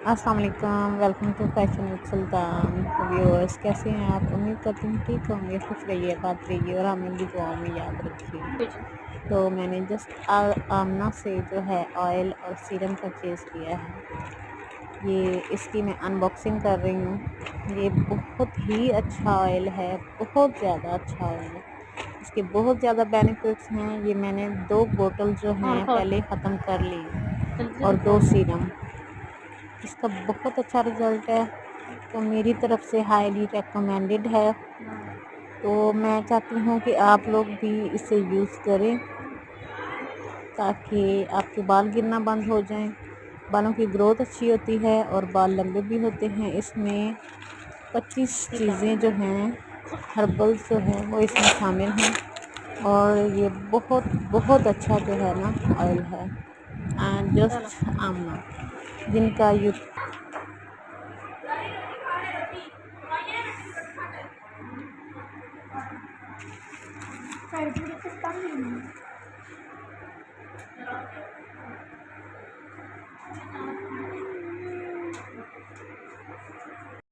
अस्सलाम वालेकुम, welcome to fashion with सुल्तान। तो व्यूअर्स कैसे हैं आप? उम्मीद करती हूँ ठीक होंगे, खुश रहिए, बात रहिए और हमें भी दुआ में याद रखिए। तो मैंने जस्ट आमना से जो है ऑयल और सीरम परचेज़ किया है। ये इसकी मैं अनबॉक्सिंग कर रही हूँ। ये बहुत ही अच्छा ऑयल है, बहुत ज़्यादा अच्छा ऑयल है। इसके बहुत ज़्यादा बेनिफिट्स हैं। ये मैंने 2 बोतल जो हैं पहले ख़त्म कर ली और 2 सीरम। इसका बहुत अच्छा रिज़ल्ट है, तो मेरी तरफ से हाईली रिकमेंडेड है। तो मैं चाहती हूँ कि आप लोग भी इसे यूज़ करें ताकि आपके बाल गिरना बंद हो जाएं, बालों की ग्रोथ अच्छी होती है और बाल लंबे भी होते हैं। इसमें 25 चीज़ें जो हैं हर्बल्स जो हैं वो इसमें शामिल हैं और ये बहुत बहुत अच्छा जो है ना ऑयल है। एंड जस्ट आमना जिनका यू